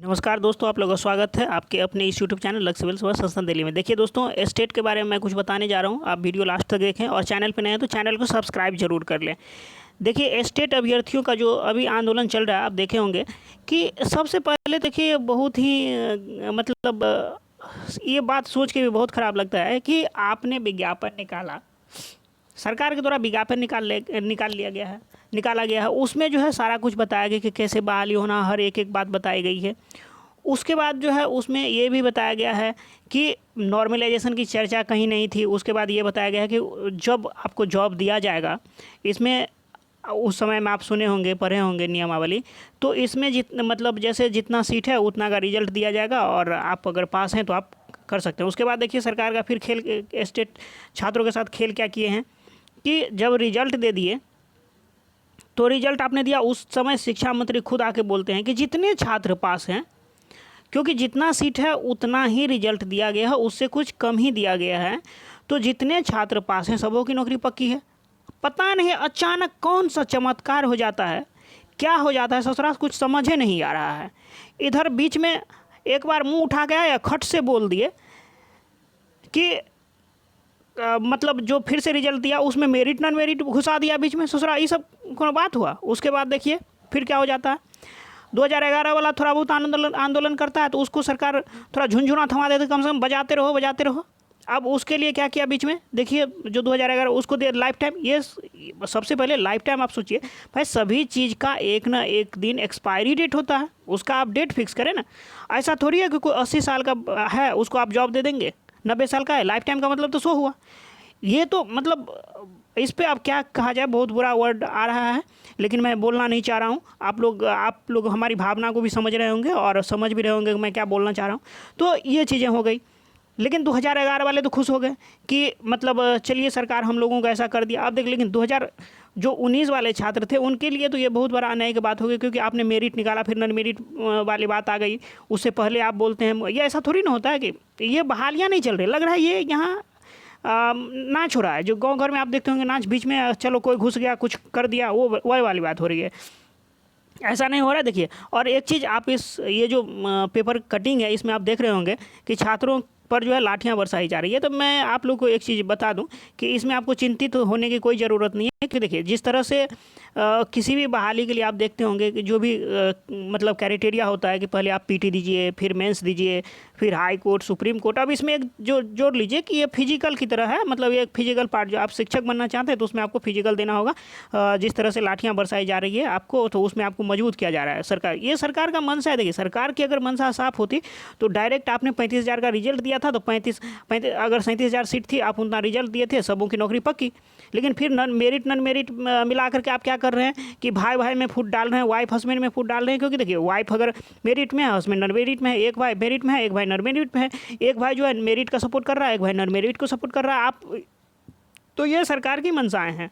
नमस्कार दोस्तों, आप लोगों का स्वागत है आपके अपने इस यूट्यूब चैनल लक्ष्य सिविल सेवा संस्थान दिल्ली में। देखिए दोस्तों, स्टेट के बारे में मैं कुछ बताने जा रहा हूं। आप वीडियो लास्ट तक देखें और चैनल पे नए हैं तो चैनल को सब्सक्राइब जरूर कर लें। देखिए, स्टेट अभ्यर्थियों का जो अभी आंदोलन चल रहा है, आप देखे होंगे कि सबसे पहले देखिए बहुत ही ये बात सोच के भी बहुत ख़राब लगता है कि आपने विज्ञापन निकाला, सरकार के द्वारा विज्ञापन निकाला गया है। उसमें जो है सारा कुछ बताया गया कि कैसे बहाली होना, हर एक एक बात बताई गई है। उसके बाद जो है उसमें ये भी बताया गया है कि नॉर्मलाइजेशन की चर्चा कहीं नहीं थी। उसके बाद ये बताया गया है कि जब आपको जॉब दिया जाएगा, इसमें उस समय में आप सुने होंगे, पढ़े होंगे नियमावली, तो इसमें जैसे जितना सीट है उतना का रिजल्ट दिया जाएगा और आप अगर पास हैं तो आप कर सकते हैं। उसके बाद देखिए सरकार का फिर खेल, स्टेट छात्रों के साथ खेल क्या किए हैं कि जब रिजल्ट दे दिए तो रिजल्ट आपने दिया, उस समय शिक्षा मंत्री खुद आके बोलते हैं कि जितने छात्र पास हैं, क्योंकि जितना सीट है उतना ही रिजल्ट दिया गया है, उससे कुछ कम ही दिया गया है, तो जितने छात्र पास हैं सबों की नौकरी पक्की है। पता नहीं अचानक कौन सा चमत्कार हो जाता है, क्या हो जाता है ससुराल, कुछ समझ ही नहीं आ रहा है। इधर बीच में एक बार मुंह उठा के आया, खट से बोल दिए कि जो फिर से रिजल्ट दिया उसमें मेरिट नॉन मेरिट घुसा दिया बीच में। ससुरा ये सब कौन बात हुआ। उसके बाद देखिए फिर क्या हो जाता है। 2011 वाला थोड़ा बहुत आंदोलन करता है तो उसको सरकार थोड़ा झुनझुना थमा देते, कम से कम बजाते रहो। अब उसके लिए क्या किया बीच में, देखिए जो 2011 उसको दे लाइफ टाइम। ये सबसे पहले लाइफ टाइम आप सोचिए भाई, सभी चीज़ का एक ना एक दिन एक्सपायरी डेट होता है, उसका आप डेट फिक्स करें ना। ऐसा थोड़ी है कि कोई 80 साल का है उसको आप जॉब दे देंगे, 90 साल का है, लाइफ टाइम का मतलब तो सो हुआ। ये तो इस पे अब क्या कहा जाए, बहुत बुरा वर्ड आ रहा है, लेकिन मैं बोलना नहीं चाह रहा हूँ। आप लोग हमारी भावना को भी समझ रहे होंगे और समझ भी रहे होंगे कि मैं क्या बोलना चाह रहा हूँ। तो ये चीज़ें हो गई, लेकिन 2011 वाले तो खुश हो गए कि चलिए सरकार हम लोगों को ऐसा कर दिया। अब देख, लेकिन 2019 वाले छात्र थे उनके लिए तो ये बहुत बड़ा अन्याय की बात हो गई, क्योंकि आपने मेरिट निकाला, फिर नॉन मेरिट वाली बात आ गई। उससे पहले आप बोलते हैं, ये ऐसा थोड़ी ना होता है कि ये बहालियाँ नहीं चल रही, लग रहा है ये यहाँ नाच हो रहा है। जो गांव घर में आप देखते होंगे नाच, बीच में चलो कोई घुस गया कुछ कर दिया, वो वही वाली बात हो रही है। ऐसा नहीं हो रहा है। देखिए, और एक चीज़ आप ये जो पेपर कटिंग है इसमें आप देख रहे होंगे कि छात्रों पर जो है लाठियां बरसाई जा रही है। तो मैं आप लोग को एक चीज़ बता दूं कि इसमें आपको चिंतित होने की कोई ज़रूरत नहीं है। कि देखिए, जिस तरह से किसी भी बहाली के लिए आप देखते होंगे कि जो भी क्राइटेरिया होता है कि पहले आप पीटी दीजिए, फिर मेंस दीजिए, फिर हाई कोर्ट, सुप्रीम कोर्ट। अब इसमें एक जो जोड़ लीजिए कि ये फिजिकल की तरह है, ये एक फिजिकल पार्ट। जो आप शिक्षक बनना चाहते हैं तो उसमें आपको फिजिकल देना होगा। जिस तरह से लाठियाँ बरसाई जा रही है आपको, तो उसमें आपको मजबूत किया जा रहा है। सरकार का मंशा है। देखिए, सरकार की अगर मंशा साफ होती तो डायरेक्ट आपने 35,000 का रिजल्ट दिया था, तो 35 अगर 37,000 सीट थी, आप उतना रिजल्ट दिए थे, सबों की नौकरी पक्की। लेकिन फिर नॉन मेरिट मिला करके आप क्या कर रहे हैं कि भाई भाई में फूट डाल रहे हैं, वाइफ हस्बैंड में फूट डाल रहे हैं। क्योंकि देखिए, वाइफ अगर मेरिट में है, हस्बैंड नॉन मेरिट में है, एक भाई मेरिट में है, एक भाई नॉन मेरिट में है, एक भाई जो है मेरिट का सपोर्ट कर रहा है, एक भाई नॉन मेरिट को सपोर्ट कर रहा है। आप तो ये सरकार की मंशाएं हैं।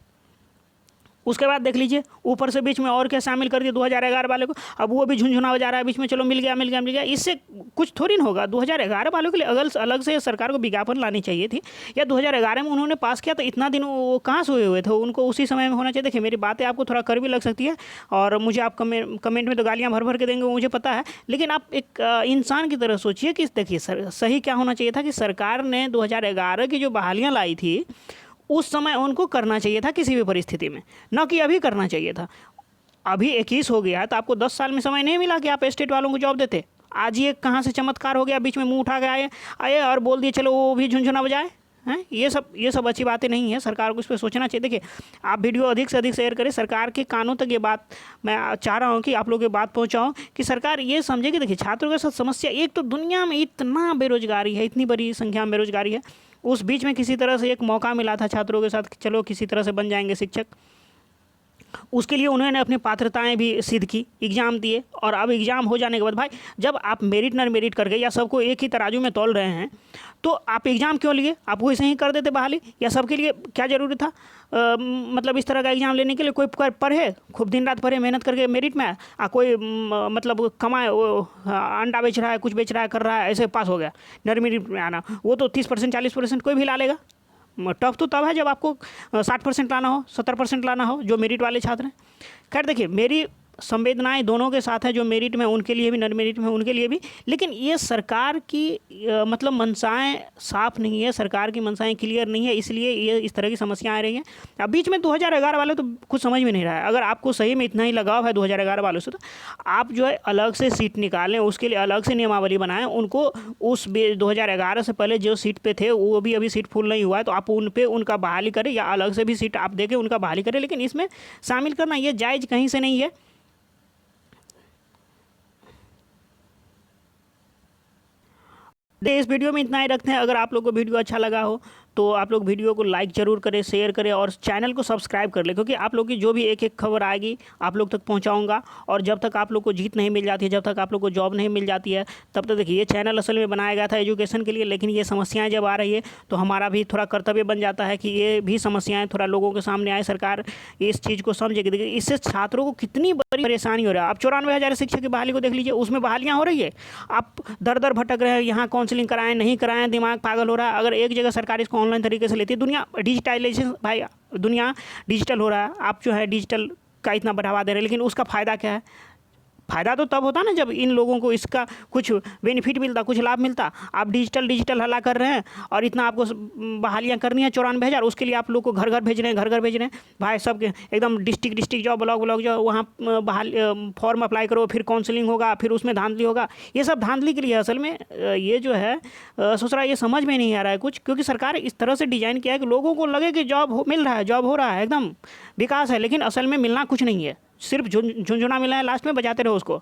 उसके बाद देख लीजिए, ऊपर से बीच में और क्या शामिल कर दिया 2011 वाले को। अब वो भी झुंझुना जा रहा है बीच में, चलो मिल गया। इससे कुछ थोड़ी ना होगा। 2011 वालों के लिए अलग से सरकार को विज्ञापन लानी चाहिए थी। या 2011 में उन्होंने पास किया तो इतना दिन वो कहाँ सोए हुए थे, उनको उसी समय में होना चाहिए। देखिए, मेरी बातें आपको थोड़ा कर भी लग सकती है और मुझे आप कमेंट में तो गालियाँ भर के देंगे, मुझे पता है। लेकिन आप एक इंसान की तरह सोचिए कि देखिए सही क्या होना चाहिए था कि सरकार ने 2011 की जो बहालियाँ लाई थी उस समय उनको करना चाहिए था किसी भी परिस्थिति में, न कि अभी करना चाहिए था। अभी 21 हो गया तो आपको 10 साल में समय नहीं मिला कि आप स्टेट वालों को जॉब देते। आज ये कहाँ से चमत्कार हो गया, बीच में मुंह उठा के आए और बोल दिए चलो वो भी झुंझुना बजाए हैं। ये सब अच्छी बातें नहीं है। सरकार को इस पर सोचना चाहिए। देखिए, आप वीडियो अधिक से अधिक शेयर करें, सरकार के कानों तक ये बात मैं चाह रहा हूँ कि आप लोग ये बात पहुँचाओ कि सरकार ये समझे कि देखिए छात्रों के साथ समस्या, एक तो दुनिया में इतना बेरोजगारी है, इतनी बड़ी संख्या में बेरोजगारी है। उस बीच में किसी तरह से एक मौका मिला था छात्रों के साथ, चलो किसी तरह से बन जाएंगे शिक्षक। उसके लिए उन्होंने अपनी पात्रताएं भी सिद्ध की, एग्ज़ाम दिए। और अब एग्ज़ाम हो जाने के बाद भाई, जब आप मेरिट नॉन मेरिट करके या सबको एक ही तराजू में तौल रहे हैं तो आप एग्ज़ाम क्यों लिए? आप वैसे ही कर देते बहाली। या सबके लिए क्या ज़रूरी था इस तरह का एग्ज़ाम लेने के लिए? कोई पढ़े, खूब दिन रात पढ़े, मेहनत करके मेरिट में कोई कमाए, अंडा बेच रहा है, कुछ बेच रहा है, कर रहा है, ऐसे पास हो गया। नॉन मेरिट में आना वो तो 30% 40% कोई भी ला लेगा। टफ तो तब है जब आपको 60% लाना हो, 70% लाना हो, जो मेरिट वाले छात्र हैं। खैर देखिए, मेरी संवेदनाएं दोनों के साथ है, जो मेरिट में उनके लिए भी, नॉन मेरिट में उनके लिए भी। लेकिन ये सरकार की मतलब मंशाएं साफ नहीं है, सरकार की मंशाएं क्लियर नहीं है, इसलिए ये इस तरह की समस्याएं आ रही हैं। अब बीच में 2011 वाले तो कुछ समझ में नहीं रहा है। अगर आपको सही में इतना ही लगाव है 2011 वालों से, तो आप जो है अलग से सीट निकालें, उसके लिए अलग से नियमावली बनाएं। उनको उस 2011 से पहले जो सीट पे थे वो भी अभी सीट फुल नहीं हुआ है, तो आप उन पे उनका बहाली करें, या अलग से भी सीट आप देके उनका बहाली करें। लेकिन इसमें शामिल करना ये जायज़ कहीं से नहीं है। इस वीडियो में इतना ही रखते हैं। अगर आप लोग को वीडियो अच्छा लगा हो तो आप लोग वीडियो को लाइक ज़रूर करें, शेयर करें और चैनल को सब्सक्राइब कर लें, क्योंकि आप लोग की जो भी एक एक खबर आएगी आप लोग तक पहुंचाऊंगा। और जब तक आप लोग को जीत नहीं मिल जाती है, जब तक आप लोग को जॉब नहीं मिल जाती है, तब तक देखिए ये चैनल असल में बनाया गया था एजुकेशन के लिए। लेकिन ये समस्याएँ जब आ रही है तो हमारा भी थोड़ा कर्तव्य बन जाता है कि ये भी समस्याएँ थोड़ा लोगों के सामने आए, सरकार इस चीज़ को समझेगी। देखिए इससे छात्रों को कितनी बड़ी परेशानी हो रहा है। आप 94,000 शिक्षक की बहाली को देख लीजिए, उसमें बहालियाँ हो रही है, आप दर दर भटक रहे हैं, यहाँ काउंसलिंग कराएं नहीं कराएं, दिमाग पागल हो रहा है। अगर एक जगह सरकार इसको ऑनलाइन तरीके से लेती है, दुनिया डिजिटाइजेशन, भाई दुनिया डिजिटल हो रहा है, आप जो है डिजिटल का इतना बढ़ावा दे रहे हैं, लेकिन उसका फ़ायदा क्या है? फ़ायदा तो तब होता ना जब इन लोगों को इसका कुछ बेनिफिट मिलता, कुछ लाभ मिलता। आप डिजिटल हल्ला कर रहे हैं और इतना आपको बहालियाँ करनी है 94,000, उसके लिए आप लोग को घर घर भेज रहे हैं, घर घर भेज रहे हैं। भाई सब एकदम डिस्ट्रिक्ट जाओ, ब्लॉक जाओ, वहाँ बहाल फॉर्म अप्लाई करो, फिर काउंसलिंग होगा, फिर उसमें धांधली होगा। ये सब धांधली के लिए असल में ये जो है सोच रहा है, ये समझ में नहीं आ रहा है कुछ, क्योंकि सरकार इस तरह से डिज़ाइन किया है कि लोगों को लगे कि जॉब मिल रहा है, जॉब हो रहा है, एकदम विकास है, लेकिन असल में मिलना कुछ नहीं है, सिर्फ झुंझुना मिला है, लास्ट में बजाते रहो उसको।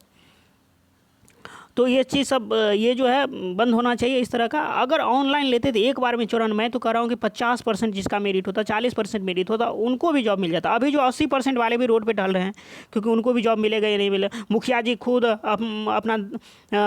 तो ये चीज़ सब ये जो है बंद होना चाहिए इस तरह का। अगर ऑनलाइन लेते थे एक बार में 94, मैं तो कह रहा हूँ कि 50% जिसका मेरिट होता, 40% मेरिट होता, उनको भी जॉब मिल जाता। अभी जो 80% वाले भी रोड पे टहल रहे हैं, क्योंकि उनको भी जॉब मिलेगा या नहीं मिलेगा। मुखिया जी खुद अपना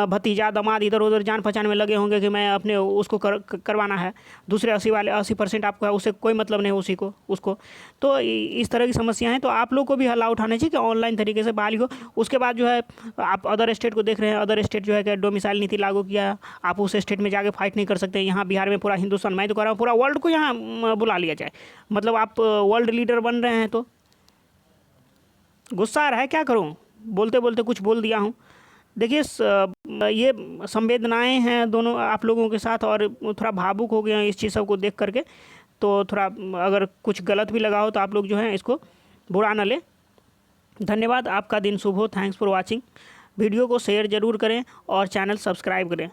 भतीजा दामाद इधर उधर जान पहचान में लगे होंगे कि मैं अपने उसको करवाना है। दूसरे 80% आपको है, उससे कोई मतलब नहीं उसी को उसको। तो इस तरह की समस्या है, तो आप लोग को भी हल्ला उठाना चाहिए कि ऑनलाइन तरीके से बहाली हो। उसके बाद जो है आप अदर स्टेट को देख रहे हैं, अदर स्टेट जो है कि डोमिसाइल नीति लागू किया, आप उस स्टेट में जाके फाइट नहीं कर सकते। यहाँ बिहार में पूरा हिंदुस्तान, मैं तो कह रहा हूँ पूरा वर्ल्ड को यहाँ बुला लिया जाए, मतलब आप वर्ल्ड लीडर बन रहे हैं। तो गुस्सा आ रहा है, क्या करूँ, बोलते बोलते कुछ बोल दिया हूँ। देखिए ये संवेदनाएं हैं दोनों आप लोगों के साथ, और थोड़ा भावुक हो गए हैं इस चीज़ सब को देख करके। तो थोड़ा अगर कुछ गलत भी लगा हो तो आप लोग जो है इसको बुरा न ले। धन्यवाद, आपका दिन शुभ हो। Thanks for watching. वीडियो को शेयर ज़रूर करें और चैनल सब्सक्राइब करें।